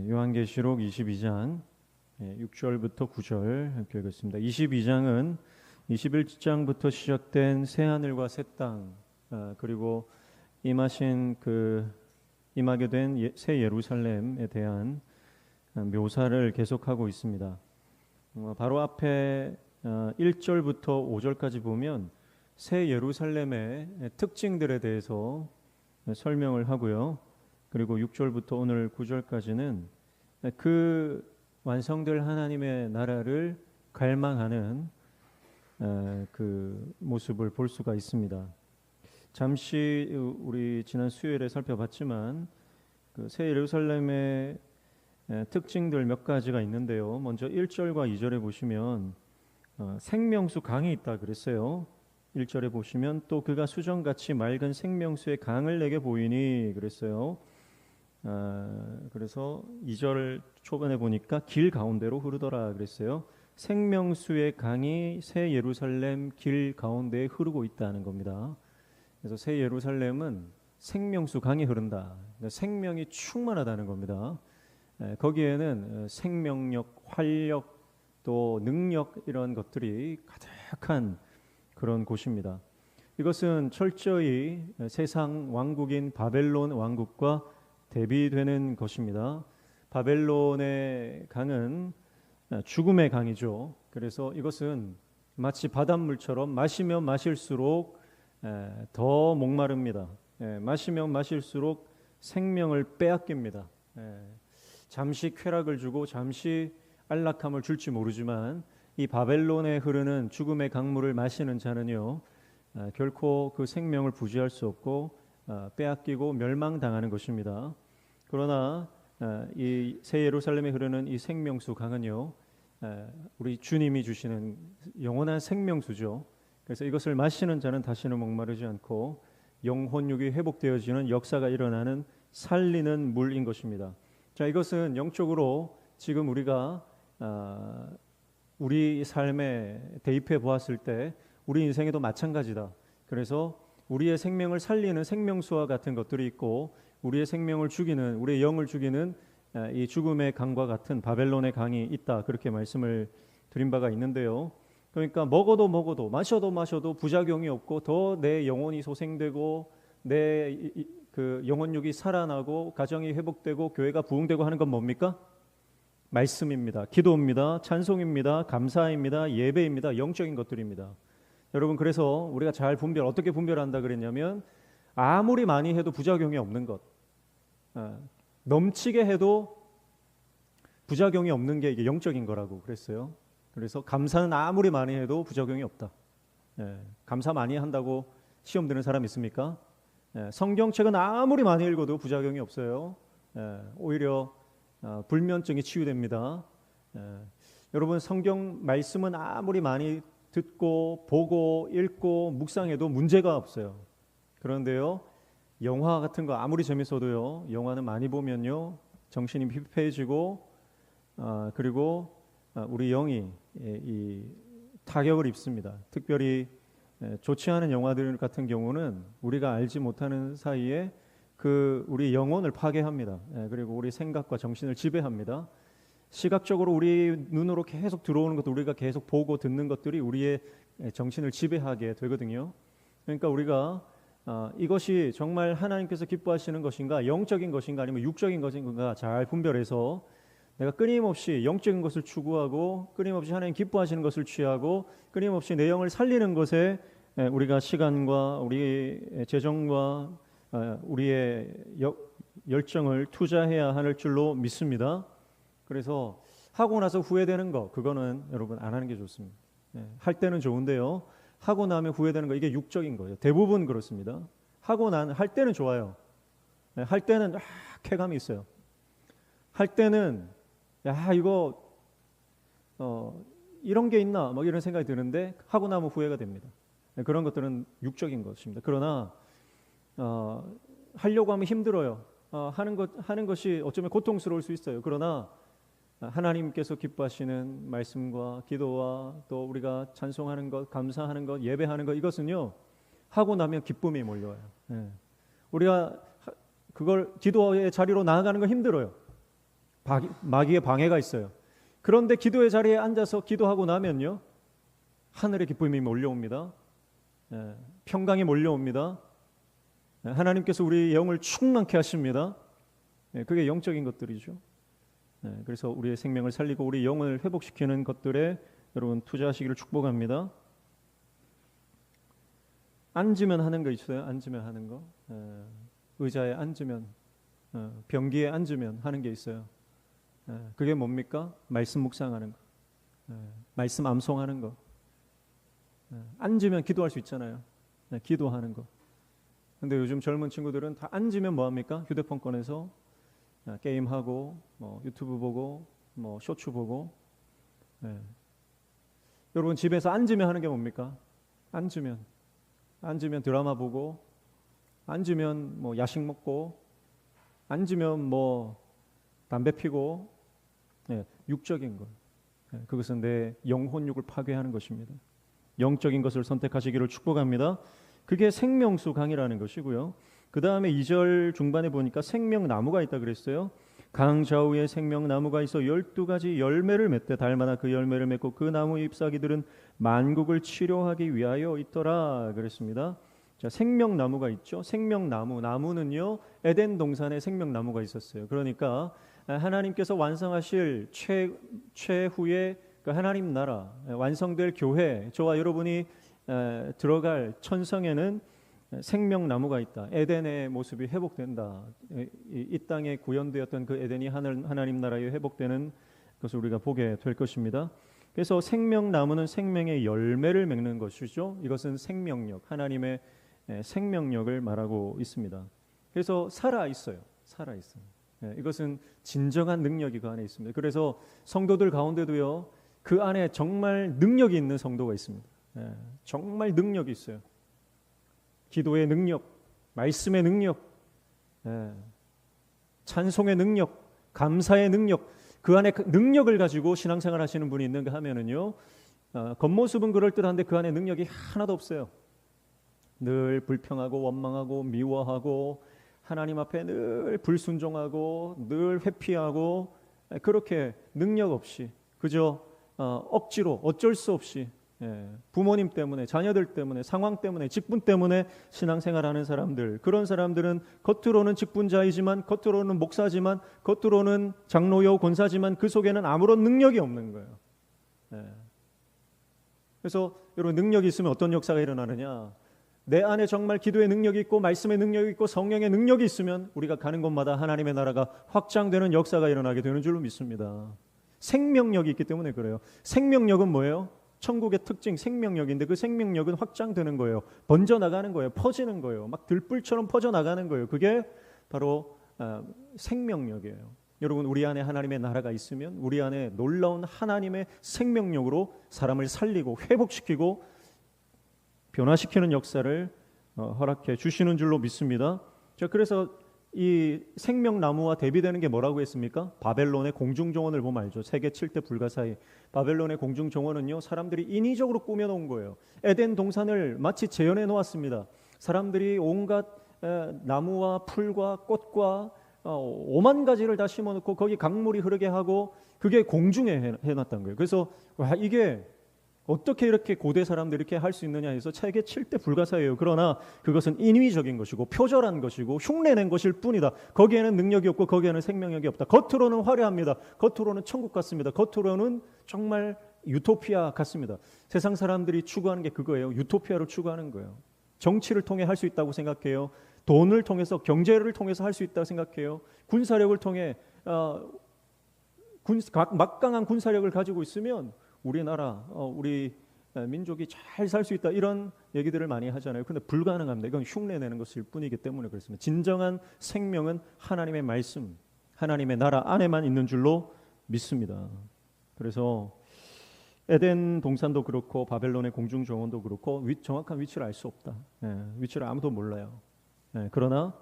요한계시록 22장 6절부터 9절 함께 읽겠습니다. 22장은 21장부터 시작된 새 하늘과 새 땅, 그리고 임하게 된 새 예루살렘에 대한 묘사를 계속하고 있습니다. 바로 앞에 1절부터 5절까지 보면 새 예루살렘의 특징들에 대해서 설명을 하고요. 그리고 6절부터 오늘 9절까지는 그 완성될 하나님의 나라를 갈망하는 그 모습을 볼 수가 있습니다. 잠시 우리 지난 수요일에 살펴봤지만 그 새 예루살렘의 특징들 몇 가지가 있는데요. 먼저 1절과 2절에 보시면 생명수 강이 있다 그랬어요. 1절에 보시면 또 그가 수정같이 맑은 생명수의 강을 내게 보이니 그랬어요. 그래서 2절 초반에 보니까 길 가운데로 흐르더라 그랬어요. 생명수의 강이 새 예루살렘 길 가운데에 흐르고 있다는 겁니다. 그래서 새 예루살렘은 생명수 강이 흐른다. 그러니까 생명이 충만하다는 겁니다. 거기에는 생명력, 활력, 또 능력 이런 것들이 가득한 그런 곳입니다. 이것은 철저히 세상 왕국인 바벨론 왕국과 대비되는 것입니다. 바벨론의 강은 죽음의 강이죠. 그래서 이것은 마치 바닷물처럼 마시면 마실수록 더 목마릅니다. 마시면 마실수록 생명을 빼앗깁니다. 잠시 쾌락을 주고 잠시 안락함을 줄지 모르지만 이 바벨론에 흐르는 죽음의 강물을 마시는 자는요 결코 그 생명을 부지할 수 없고 빼앗기고 멸망당하는 것입니다. 그러나 이 새 예루살렘에 흐르는 이 생명수 강은요 우리 주님이 주시는 영원한 생명수죠. 그래서 이것을 마시는 자는 다시는 목마르지 않고 영혼육이 회복되어지는 역사가 일어나는 살리는 물인 것입니다. 자, 이것은 영적으로 지금 우리가 우리 삶에 대입해 보았을 때 우리 인생에도 마찬가지다. 그래서 우리의 생명을 살리는 생명수와 같은 것들이 있고 우리의 생명을 죽이는, 우리의 영을 죽이는 이 죽음의 강과 같은 바벨론의 강이 있다. 그렇게 말씀을 드린 바가 있는데요. 그러니까 먹어도 마셔도 부작용이 없고 더 내 영혼이 소생되고 내 그 영혼육이 살아나고 가정이 회복되고 교회가 부흥되고 하는 건 뭡니까? 말씀입니다. 기도입니다. 찬송입니다. 감사입니다. 예배입니다. 영적인 것들입니다. 여러분, 그래서 우리가 잘 어떻게 분별한다 그랬냐면 아무리 많이 해도 부작용이 없는 것, 넘치게 해도 부작용이 없는 게 이게 영적인 거라고 그랬어요. 그래서 감사는 아무리 많이 해도 부작용이 없다. 감사 많이 한다고 시험 드는 사람 있습니까? 성경책은 아무리 많이 읽어도 부작용이 없어요. 오히려 불면증이 치유됩니다. 여러분, 성경 말씀은 아무리 많이 듣고 보고 읽고 묵상해도 문제가 없어요. 그런데요, 영화 같은 거 아무리 재밌어도요, 영화는 많이 보면요 정신이 피폐해지고 그리고 우리 영이 이 타격을 입습니다. 특별히 좋지 않은 영화들 같은 경우는 우리가 알지 못하는 사이에 그 우리 영혼을 파괴합니다. 그리고 우리 생각과 정신을 지배합니다. 시각적으로 우리 눈으로 계속 들어오는 것도 우리가 계속 보고 듣는 것들이 우리의 정신을 지배하게 되거든요. 그러니까 우리가 이것이 정말 하나님께서 기뻐하시는 것인가, 영적인 것인가, 아니면 육적인 것인가 잘 분별해서 내가 끊임없이 영적인 것을 추구하고 끊임없이 하나님 기뻐하시는 것을 취하고 끊임없이 내 영을 살리는 것에 우리가 시간과 우리의 재정과 우리의 열정을 투자해야 할 줄로 믿습니다. 그래서 하고 나서 후회되는 거, 그거는 여러분 안 하는 게 좋습니다. 할 때는 좋은데요, 하고 나면 후회되는 거, 이게 육적인 거예요. 대부분 그렇습니다. 할 때는 좋아요. 할 때는 쾌감이 있어요. 할 때는 이거 이런 게 있나 막 이런 생각이 드는데 하고 나면 후회가 됩니다. 그런 것들은 육적인 것입니다. 그러나 하려고 하면 힘들어요. 하는 것이 어쩌면 고통스러울 수 있어요. 그러나 하나님께서 기뻐하시는 말씀과 기도와 또 우리가 찬송하는 것, 감사하는 것, 예배하는 것, 이것은요 하고 나면 기쁨이 몰려와요. 우리가 그걸 기도의 자리로 나아가는 건 힘들어요. 마귀의 방해가 있어요. 그런데 기도의 자리에 앉아서 기도하고 나면요, 하늘의 기쁨이 몰려옵니다. 평강이 몰려옵니다. 하나님께서 우리 영을 충만케 하십니다. 그게 영적인 것들이죠. 그래서 우리의 생명을 살리고 우리 영을 회복시키는 것들에 여러분 투자하시기를 축복합니다. 앉으면 하는 거 있어요. 앉으면 하는 거. 의자에 앉으면, 변기에 앉으면 하는 게 있어요. 그게 뭡니까? 말씀 묵상하는 거, 말씀 암송하는 거. 앉으면 기도할 수 있잖아요. 기도하는 거. 근데 요즘 젊은 친구들은 다 앉으면 뭐 합니까? 휴대폰 꺼내서 게임하고, 뭐 유튜브 보고, 뭐 쇼츠 보고. 여러분 집에서 앉으면 하는 게 뭡니까? 앉으면 드라마 보고, 앉으면 뭐 야식 먹고, 앉으면 뭐 담배 피고, 육적인 것. 그것은 내 영혼육을 파괴하는 것입니다. 영적인 것을 선택하시기를 축복합니다. 그게 생명수 강이라는 것이고요. 그 다음에 2절 중반에 보니까 생명나무가 있다 그랬어요. 강 좌우에 생명나무가 있어 12가지 열매를 맺되 달마다 그 열매를 맺고 그 나무 잎사귀들은 만국을 치료하기 위하여 있더라 그랬습니다. 자, 생명나무가 있죠. 생명나무, 나무는요 에덴 동산에 생명나무가 있었어요. 그러니까 하나님께서 완성하실 최후의 그 하나님 나라, 완성될 교회, 저와 여러분이 들어갈 천성에는 생명나무가 있다. 에덴의 모습이 회복된다. 이 땅에 구현되었던 그 에덴이 하나님 나라에 회복되는 것을 우리가 보게 될 것입니다. 그래서 생명나무는 생명의 열매를 맺는 것이죠. 이것은 생명력, 하나님의 생명력을 말하고 있습니다. 그래서 살아있어요. 이것은 진정한 능력이 그 안에 있습니다. 그래서 성도들 가운데도요, 그 안에 정말 능력이 있는 성도가 있습니다. 정말 능력이 있어요. 기도의 능력, 말씀의 능력, 찬송의 능력, 감사의 능력, 그 안에 능력을 가지고 신앙생활 하시는 분이 있는가 하면은요, 겉모습은 그럴듯한데 그 안에 능력이 하나도 없어요. 늘 불평하고 원망하고 미워하고 하나님 앞에 늘 불순종하고 늘 회피하고, 그렇게 능력 없이 그저 억지로 어쩔 수 없이 부모님 때문에, 자녀들 때문에, 상황 때문에, 직분 때문에 신앙생활하는 사람들, 그런 사람들은 겉으로는 직분자이지만, 겉으로는 목사지만, 겉으로는 장로요 권사지만 그 속에는 아무런 능력이 없는 거예요. 그래서 여러분, 능력이 있으면 어떤 역사가 일어나느냐? 내 안에 정말 기도의 능력이 있고 말씀의 능력이 있고 성령의 능력이 있으면 우리가 가는 곳마다 하나님의 나라가 확장되는 역사가 일어나게 되는 줄로 믿습니다. 생명력이 있기 때문에 그래요. 생명력은 뭐예요? 천국의 특징, 생명력인데 그 생명력은 확장되는 거예요. 번져나가는 거예요. 퍼지는 거예요. 막 들불처럼 퍼져나가는 거예요. 그게 바로 생명력이에요. 여러분, 우리 안에 하나님의 나라가 있으면 우리 안에 놀라운 하나님의 생명력으로 사람을 살리고 회복시키고 변화시키는 역사를 허락해 주시는 줄로 믿습니다. 자, 그래서 이 생명나무와 대비되는 게 뭐라고 했습니까? 바벨론의 공중정원을 보면 알죠. 세계 7대 불가사의 바벨론의 공중정원은요, 사람들이 인위적으로 꾸며놓은 거예요. 에덴 동산을 마치 재현해 놓았습니다. 사람들이 온갖 나무와 풀과 꽃과 5만 가지를 다 심어놓고 거기 강물이 흐르게 하고, 그게 공중에 해놨던 거예요. 그래서 와, 이게 어떻게 이렇게 고대 사람들이 이렇게 할 수 있느냐 해서 세계 7대 불가사예요. 그러나 그것은 인위적인 것이고 표절한 것이고 흉내낸 것일 뿐이다. 거기에는 능력이 없고 거기에는 생명력이 없다. 겉으로는 화려합니다. 겉으로는 천국 같습니다. 겉으로는 정말 유토피아 같습니다. 세상 사람들이 추구하는 게 그거예요. 유토피아를 추구하는 거예요. 정치를 통해 할 수 있다고 생각해요. 돈을 통해서, 경제를 통해서 할 수 있다고 생각해요. 군사력을 통해 막강한 군사력을 가지고 있으면 우리나라, 우리 민족이 잘 살 수 있다, 이런 얘기들을 많이 하잖아요. 그런데 불가능합니다. 이건 흉내내는 것일 뿐이기 때문에 그렇습니다. 진정한 생명은 하나님의 말씀, 하나님의 나라 안에만 있는 줄로 믿습니다. 그래서 에덴 동산도 그렇고 바벨론의 공중정원도 그렇고 정확한 위치를 알 수 없다. 위치를 아무도 몰라요. 그러나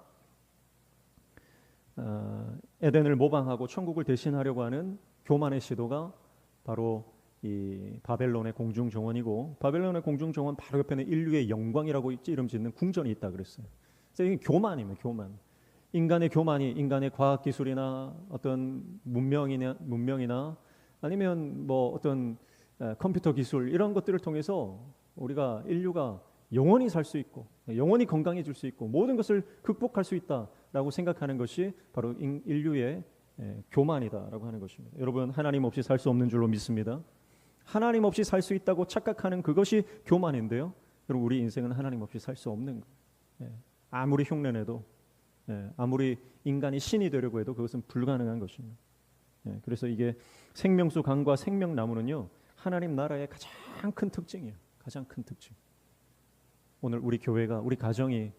에덴을 모방하고 천국을 대신하려고 하는 교만의 시도가 바로 이 바벨론의 공중정원이고, 바벨론의 공중정원 바로 옆에는 인류의 영광이라고 이름 짓는 궁전이 있다 그랬어요. 그래서 이게 교만입니다. 교만. 인간의 교만이 인간의 과학 기술이나 어떤 문명이나 아니면 뭐 어떤 컴퓨터 기술 이런 것들을 통해서 우리가 인류가 영원히 살 수 있고 영원히 건강해질 수 있고 모든 것을 극복할 수 있다라고 생각하는 것이 바로 인류의 교만이다라고 하는 것입니다. 여러분, 하나님 없이 살 수 없는 줄로 믿습니다. 하나님 없이 살 수 있다고 착각하는 그것이 교만인데요. 여러분, 우리 인생은 하나님 없이 살 수 없는 거예요. 아무리 흉내내도 아무리 인간이 신이 되려고 해도 그것은 불가능한 것입니다. 그래서 이게 생명수 강과 생명나무는요, 하나님 나라의 가장 큰 특징이에요. 가장 큰 특징. 오늘 우리 교회가, 우리 가정이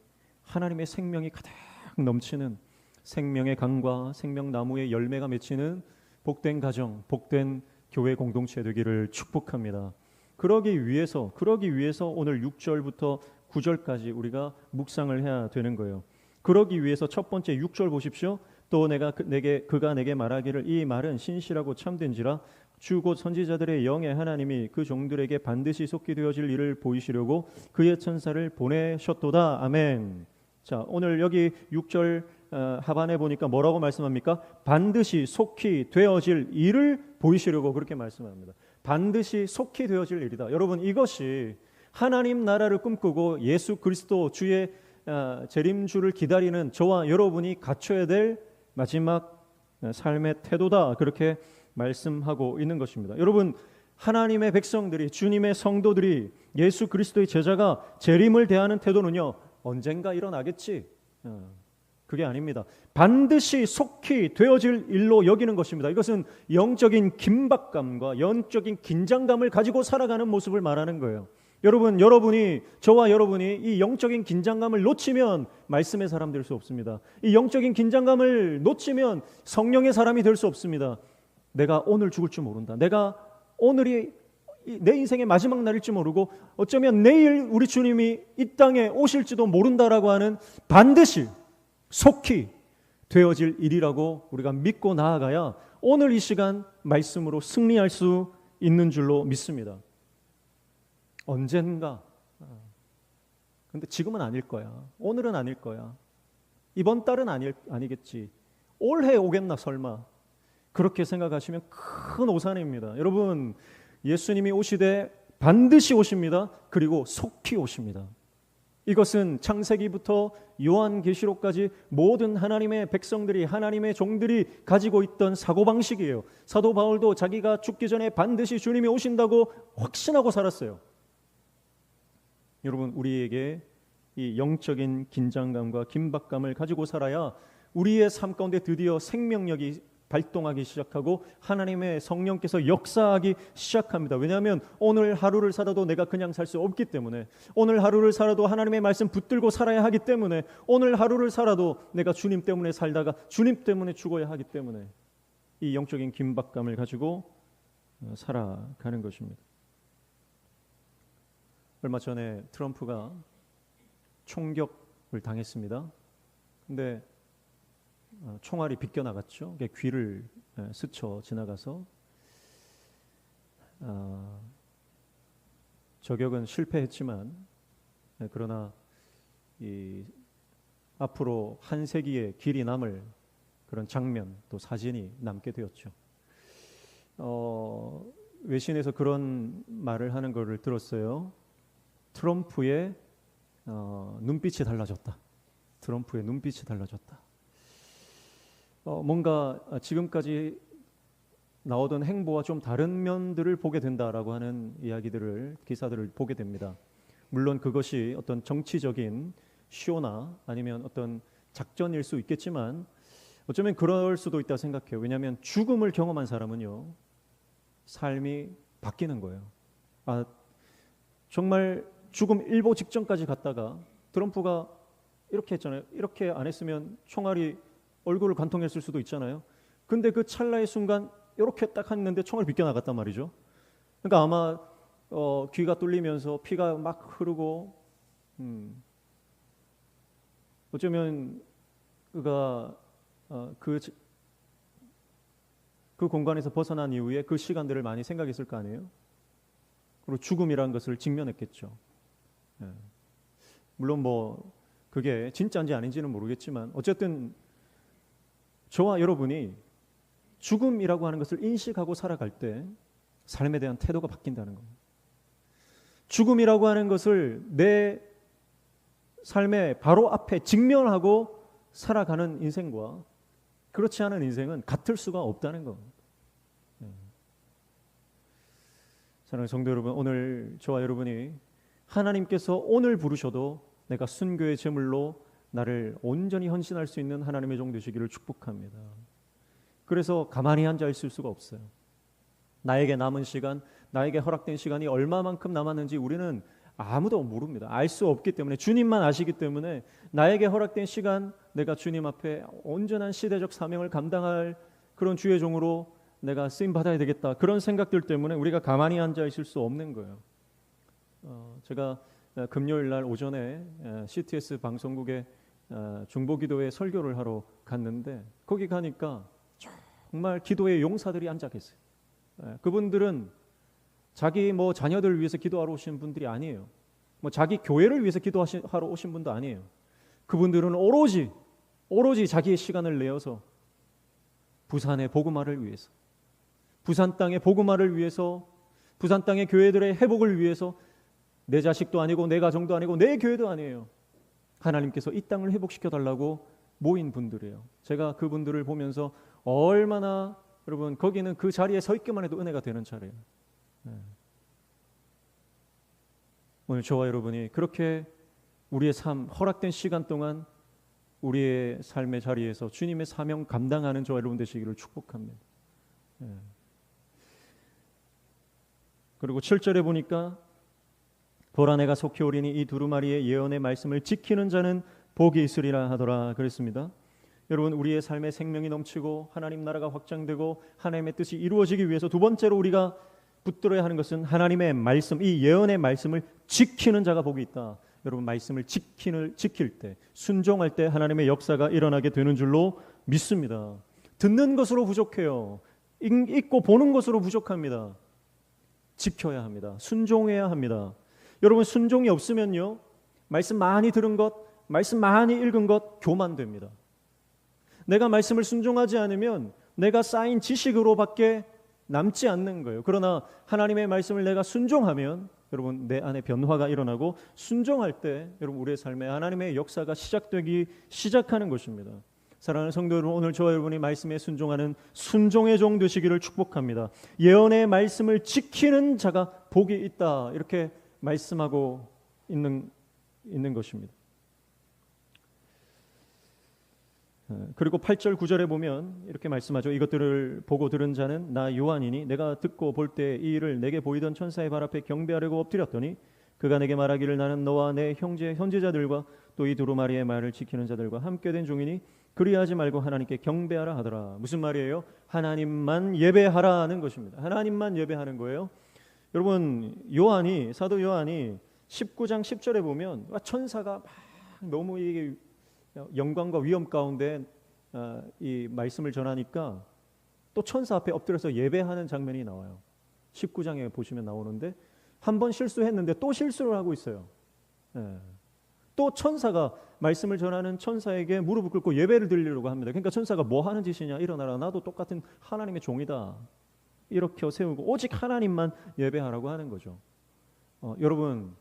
하나님의 생명이 가득 넘치는 생명의 강과 생명나무의 열매가 맺히는 복된 가정, 복된 교회 공동체 되기를 축복합니다. 그러기 위해서 오늘 6절부터 9절까지 우리가 묵상을 해야 되는 거예요. 그러기 위해서 첫 번째 6절 보십시오. 또 그가 내게 말하기를 이 말은 신실하고 참된지라 주 곧 선지자들의 영의 하나님이 그 종들에게 반드시 속히 되어질 일을 보이시려고 그의 천사를 보내셨도다. 아멘. 자, 오늘 여기 6절 하반에 보니까 뭐라고 말씀합니까? 반드시 속히 되어질 일을 보이시려고 그렇게 말씀합니다. 반드시 속히 되어질 일이다. 여러분, 이것이 하나님 나라를 꿈꾸고 예수 그리스도 주의 재림주를 기다리는 저와 여러분이 갖춰야 될 마지막 삶의 태도다. 그렇게 말씀하고 있는 것입니다. 여러분, 하나님의 백성들이, 주님의 성도들이, 예수 그리스도의 제자가 재림을 대하는 태도는요, 언젠가 일어나겠지, 그게 아닙니다. 반드시 속히 되어질 일로 여기는 것입니다. 이것은 영적인 긴박감과 영적인 긴장감을 가지고 살아가는 모습을 말하는 거예요. 저와 여러분이 이 영적인 긴장감을 놓치면 말씀의 사람 될 수 없습니다. 이 영적인 긴장감을 놓치면 성령의 사람이 될 수 없습니다. 내가 오늘 죽을 줄 모른다. 내가 오늘이 내 인생의 마지막 날일지 모르고 어쩌면 내일 우리 주님이 이 땅에 오실지도 모른다라고 하는 반드시 속히 되어질 일이라고 우리가 믿고 나아가야 오늘 이 시간 말씀으로 승리할 수 있는 줄로 믿습니다. 언젠가, 근데 지금은 아닐 거야. 오늘은 아닐 거야. 이번 달은 아니겠지. 올해 오겠나 설마. 그렇게 생각하시면 큰 오산입니다. 여러분, 예수님이 오시되 반드시 오십니다. 그리고 속히 오십니다. 이것은 창세기부터 요한계시록까지 모든 하나님의 백성들이, 하나님의 종들이 가지고 있던 사고방식이에요. 사도 바울도 자기가 죽기 전에 반드시 주님이 오신다고 확신하고 살았어요. 여러분, 우리에게 이 영적인 긴장감과 긴박감을 가지고 살아야 우리의 삶 가운데 드디어 생명력이 발동하기 시작하고 하나님의 성령께서 역사하기 시작합니다. 왜냐하면 오늘 하루를 살아도 내가 그냥 살 수 없기 때문에, 오늘 하루를 살아도 하나님의 말씀 붙들고 살아야 하기 때문에, 오늘 하루를 살아도 내가 주님 때문에 살다가 주님 때문에 죽어야 하기 때문에 이 영적인 긴박감을 가지고 살아가는 것입니다. 얼마 전에 트럼프가 총격을 당했습니다. 근데 총알이 빗겨나갔죠. 귀를 스쳐 지나가서 저격은 실패했지만, 그러나 앞으로 한 세기의 길이 남을 그런 장면, 또 사진이 남게 되었죠. 외신에서 그런 말을 하는 것을 들었어요. 트럼프의 눈빛이 달라졌다. 트럼프의 눈빛이 달라졌다. 뭔가 지금까지 나오던 행보와 좀 다른 면들을 보게 된다라고 하는 기사들을 보게 됩니다. 물론 그것이 어떤 정치적인 쇼나 아니면 어떤 작전일 수 있겠지만 어쩌면 그럴 수도 있다고 생각해요. 왜냐하면 죽음을 경험한 사람은요, 삶이 바뀌는 거예요. 정말 죽음 일보 직전까지 갔다가 트럼프가 이렇게 했잖아요. 이렇게 안 했으면 총알이 얼굴을 관통했을 수도 있잖아요. 근데 그 찰나의 순간 이렇게 딱 했는데 총알 빗겨나갔단 말이죠. 그러니까 아마 귀가 뚫리면서 피가 막 흐르고, 어쩌면 그가 그 공간에서 벗어난 이후에 그 시간들을 많이 생각했을 거 아니에요. 그리고 죽음이라는 것을 직면했겠죠. 물론 뭐 그게 진짜인지 아닌지는 모르겠지만 어쨌든 저와 여러분이 죽음이라고 하는 것을 인식하고 살아갈 때 삶에 대한 태도가 바뀐다는 겁니다. 죽음이라고 하는 것을 내 삶의 바로 앞에 직면하고 살아가는 인생과 그렇지 않은 인생은 같을 수가 없다는 겁니다. 사랑하는 성도 여러분, 오늘 저와 여러분이 하나님께서 오늘 부르셔도 내가 순교의 제물로 나를 온전히 헌신할 수 있는 하나님의 종 되시기를 축복합니다. 그래서 가만히 앉아 있을 수가 없어요. 나에게 남은 시간, 나에게 허락된 시간이 얼마만큼 남았는지 우리는 아무도 모릅니다. 알 수 없기 때문에, 주님만 아시기 때문에 나에게 허락된 시간, 내가 주님 앞에 온전한 시대적 사명을 감당할 그런 주의 종으로 내가 쓰임 받아야 되겠다, 그런 생각들 때문에 우리가 가만히 앉아 있을 수 없는 거예요. 제가 금요일 날 오전에 CTS 방송국에 중보기도회 설교를 하러 갔는데 거기 가니까 정말 기도의 용사들이 앉아 계세요. 그분들은 자기 자녀들을 위해서 기도하러 오신 분들이 아니에요. 자기 교회를 위해서 기도하러 오신 분도 아니에요. 그분들은 오로지 자기의 시간을 내어서 부산의 복음화를 위해서, 부산 땅의 복음화를 위해서, 부산 땅의 교회들의 회복을 위해서, 내 자식도 아니고 내 가정도 아니고 내 교회도 아니에요. 하나님께서 이 땅을 회복시켜 달라고 모인 분들이에요. 제가 그분들을 보면서 얼마나, 여러분, 거기는 그 자리에 서 있기만 해도 은혜가 되는 자리예요. 오늘 저와 여러분이 그렇게 우리의 삶, 허락된 시간 동안 우리의 삶의 자리에서 주님의 사명 감당하는 저와 여러분 되시기를 축복합니다. 그리고 7절에 보니까 보라, 내가 속히 오리니 이 두루마리의 예언의 말씀을 지키는 자는 복이 있으리라 하더라 그랬습니다. 여러분, 우리의 삶에 생명이 넘치고 하나님 나라가 확장되고 하나님의 뜻이 이루어지기 위해서 두 번째로 우리가 붙들어야 하는 것은 하나님의 말씀, 이 예언의 말씀을 지키는 자가 복이 있다. 여러분, 말씀을 지킬 때, 순종할 때 하나님의 역사가 일어나게 되는 줄로 믿습니다. 듣는 것으로 부족해요. 읽고 보는 것으로 부족합니다. 지켜야 합니다. 순종해야 합니다. 여러분, 순종이 없으면요, 말씀 많이 들은 것, 말씀 많이 읽은 것 교만됩니다. 내가 말씀을 순종하지 않으면 내가 쌓인 지식으로밖에 남지 않는 거예요. 그러나 하나님의 말씀을 내가 순종하면 여러분, 내 안에 변화가 일어나고, 순종할 때 여러분, 우리의 삶에 하나님의 역사가 시작하는 것입니다. 사랑하는 성도 여러분, 오늘 저와 여러분이 말씀에 순종하는 순종의 종 되시기를 축복합니다. 예언의 말씀을 지키는 자가 복이 있다, 이렇게 말씀하고 있는 것입니다. 그리고 8절 9절에 보면 이렇게 말씀하죠. 이것들을 보고 들은 자는 나 요한이니 내가 듣고 볼 때 이 일을 내게 보이던 천사의 발 앞에 경배하려고 엎드렸더니 그가 내게 말하기를 나는 너와 내 현제자들과 또 이 두루마리의 말을 지키는 자들과 함께 된 종이니 그리하지 말고 하나님께 경배하라 하더라. 무슨 말이에요? 하나님만 예배하라는 것입니다. 하나님만 예배하는 거예요. 여러분, 사도 요한이 19장 10절에 보면 천사가 막 너무 이게 영광과 위엄 가운데 이 말씀을 전하니까 또 천사 앞에 엎드려서 예배하는 장면이 나와요. 19장에 보시면 나오는데 한 번 실수했는데 또 실수를 하고 있어요. 또 천사가 말씀을 전하는 천사에게 무릎을 꿇고 예배를 드리려고 합니다. 그러니까 천사가 뭐 하는 짓이냐, 일어나라, 나도 똑같은 하나님의 종이다, 이렇게 세우고 오직 하나님만 예배하라고 하는 거죠. 여러분,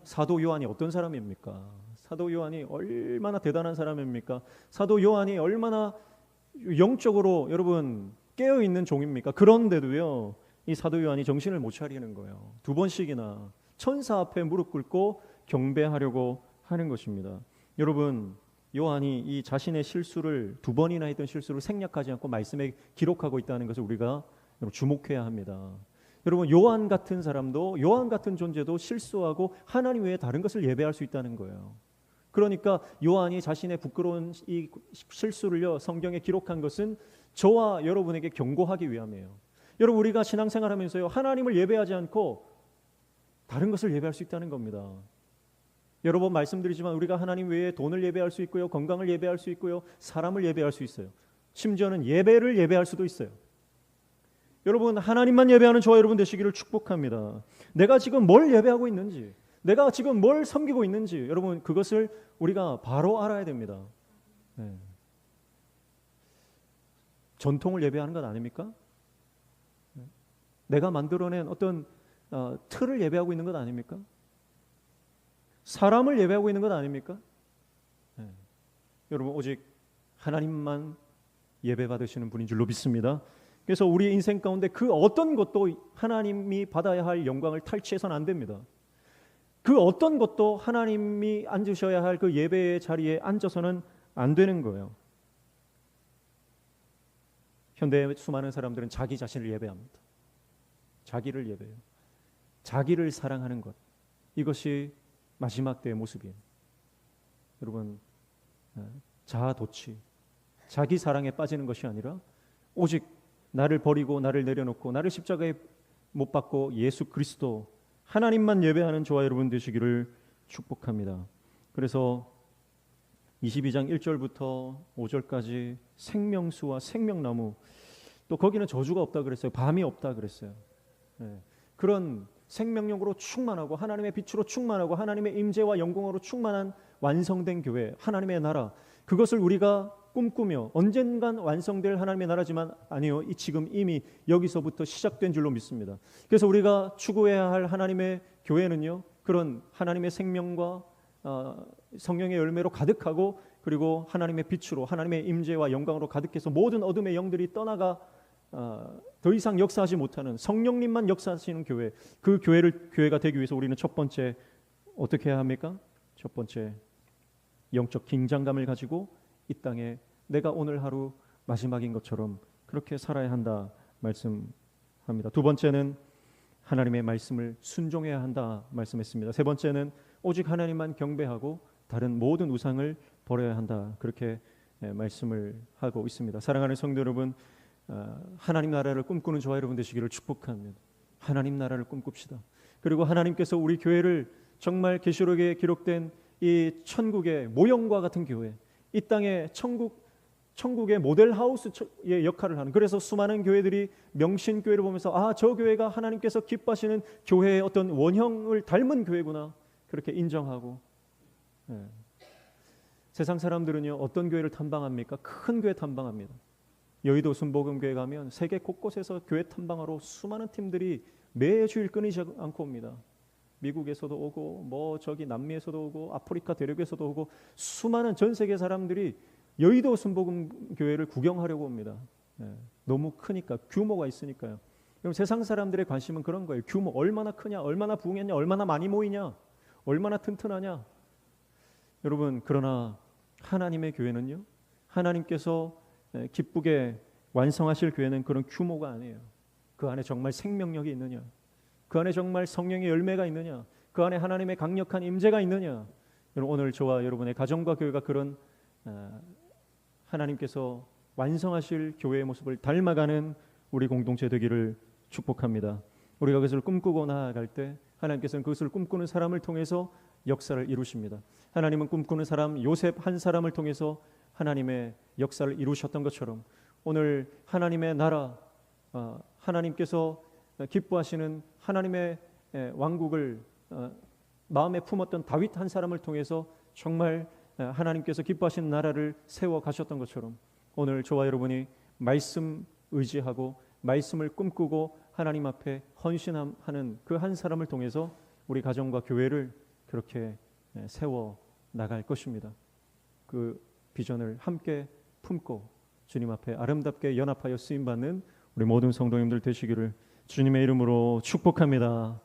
사도 요한이 어떤 사람입니까? 사도 요한이 얼마나 대단한 사람입니까? 사도 요한이 얼마나 영적으로 여러분 깨어있는 종입니까? 그런데도요, 이 사도 요한이 정신을 못 차리는 거예요. 두 번씩이나 천사 앞에 무릎 꿇고 경배하려고 하는 것입니다. 여러분, 요한이 이 자신의 실수를, 두 번이나 했던 실수를 생략하지 않고 말씀에 기록하고 있다는 것을 우리가 주목해야 합니다. 여러분, 요한 같은 사람도, 요한 같은 존재도 실수하고 하나님 외에 다른 것을 예배할 수 있다는 거예요. 그러니까 요한이 자신의 부끄러운 이 실수를요, 성경에 기록한 것은 저와 여러분에게 경고하기 위함이에요. 여러분, 우리가 신앙생활하면서요, 하나님을 예배하지 않고 다른 것을 예배할 수 있다는 겁니다. 여러 번 말씀드리지만 우리가 하나님 외에 돈을 예배할 수 있고요, 건강을 예배할 수 있고요, 사람을 예배할 수 있어요. 심지어는 예배를 예배할 수도 있어요. 여러분, 하나님만 예배하는 저와 여러분 되시기를 축복합니다. 내가 지금 뭘 예배하고 있는지, 내가 지금 뭘 섬기고 있는지, 여러분, 그것을 우리가 바로 알아야 됩니다. 전통을 예배하는 것 아닙니까? 내가 만들어낸 어떤 틀을 예배하고 있는 것 아닙니까? 사람을 예배하고 있는 것 아닙니까? 여러분 오직 하나님만 예배받으시는 분인 줄로 믿습니다. 그래서 우리 인생 가운데 그 어떤 것도 하나님이 받아야 할 영광을 탈취해서는 안 됩니다. 그 어떤 것도 하나님이 앉으셔야 할 그 예배의 자리에 앉아서는 안 되는 거예요. 현대의 수많은 사람들은 자기 자신을 예배합니다. 자기를 예배해요. 자기를 사랑하는 것, 이것이 마지막 때의 모습이에요. 여러분, 자아도취, 자기 사랑에 빠지는 것이 아니라 오직 나를 버리고 나를 내려놓고 나를 십자가에 못 박고 예수 그리스도 하나님만 예배하는 저와 여러분 되시기를 축복합니다. 그래서 22장 1절부터 5절까지 생명수와 생명나무, 또 거기는 저주가 없다 그랬어요. 밤이 없다 그랬어요. 그런 생명력으로 충만하고 하나님의 빛으로 충만하고 하나님의 임재와 영광으로 충만한 완성된 교회, 하나님의 나라, 그것을 우리가 꿈꾸며 언젠간 완성될 하나님의 나라지만 아니요, 지금 이미 여기서부터 시작된 줄로 믿습니다. 그래서 우리가 추구해야 할 하나님의 교회는요, 그런 하나님의 생명과 성령의 열매로 가득하고, 그리고 하나님의 빛으로 하나님의 임재와 영광으로 가득해서 모든 어둠의 영들이 떠나가 더 이상 역사하지 못하는 성령님만 역사하시는 교회, 그 교회가 되기 위해서 우리는 첫 번째 어떻게 해야 합니까? 첫 번째, 영적 긴장감을 가지고 이 땅에 내가 오늘 하루 마지막인 것처럼 그렇게 살아야 한다 말씀합니다. 두 번째는 하나님의 말씀을 순종해야 한다 말씀했습니다. 세 번째는 오직 하나님만 경배하고 다른 모든 우상을 버려야 한다, 그렇게 말씀을 하고 있습니다. 사랑하는 성도 여러분, 하나님 나라를 꿈꾸는 저와 여러분 되시기를 축복합니다. 하나님 나라를 꿈꿉시다. 그리고 하나님께서 우리 교회를 정말 계시록에 기록된 이 천국의 모형과 같은 교회, 이 땅의 천국의 모델하우스의 역할을 하는, 그래서 수많은 교회들이 명신교회를 보면서 저 교회가 하나님께서 기뻐하시는 교회의 어떤 원형을 닮은 교회구나, 그렇게 인정하고. 세상 사람들은요, 어떤 교회를 탐방합니까? 큰 교회 탐방합니다. 여의도 순복음교회 가면 세계 곳곳에서 교회 탐방하러 수많은 팀들이 매주일 끊이지 않고 옵니다. 미국에서도 오고 저기 남미에서도 오고 아프리카 대륙에서도 오고 수많은 전 세계 사람들이 여의도 순복음교회를 구경하려고 옵니다. 너무 크니까, 규모가 있으니까요. 그럼 세상 사람들의 관심은 그런 거예요. 규모 얼마나 크냐, 얼마나 부흥했냐, 얼마나 많이 모이냐, 얼마나 튼튼하냐. 여러분, 그러나 하나님의 교회는요, 하나님께서 기쁘게 완성하실 교회는 그런 규모가 아니에요. 그 안에 정말 생명력이 있느냐, 그 안에 정말 성령의 열매가 있느냐, 그 안에 하나님의 강력한 임재가 있느냐. 여러분, 오늘 저와 여러분의 가정과 교회가 그런 하나님께서 완성하실 교회의 모습을 닮아가는 우리 공동체 되기를 축복합니다. 우리가 그것을 꿈꾸고 나아갈 때 하나님께서는 그것을 꿈꾸는 사람을 통해서 역사를 이루십니다. 하나님은 꿈꾸는 사람 요셉 한 사람을 통해서 하나님의 역사를 이루셨던 것처럼 오늘 하나님의 나라, 하나님께서 기뻐하시는 하나님의 왕국을 마음에 품었던 다윗 한 사람을 통해서 정말 하나님께서 기뻐하시는 나라를 세워 가셨던 것처럼 오늘 저와 여러분이 말씀 의지하고 말씀을 꿈꾸고 하나님 앞에 헌신하는 그 한 사람을 통해서 우리 가정과 교회를 그렇게 세워 나갈 것입니다. 그 비전을 함께 품고 주님 앞에 아름답게 연합하여 쓰임받는 우리 모든 성도님들 되시기를 주님의 이름으로 축복합니다.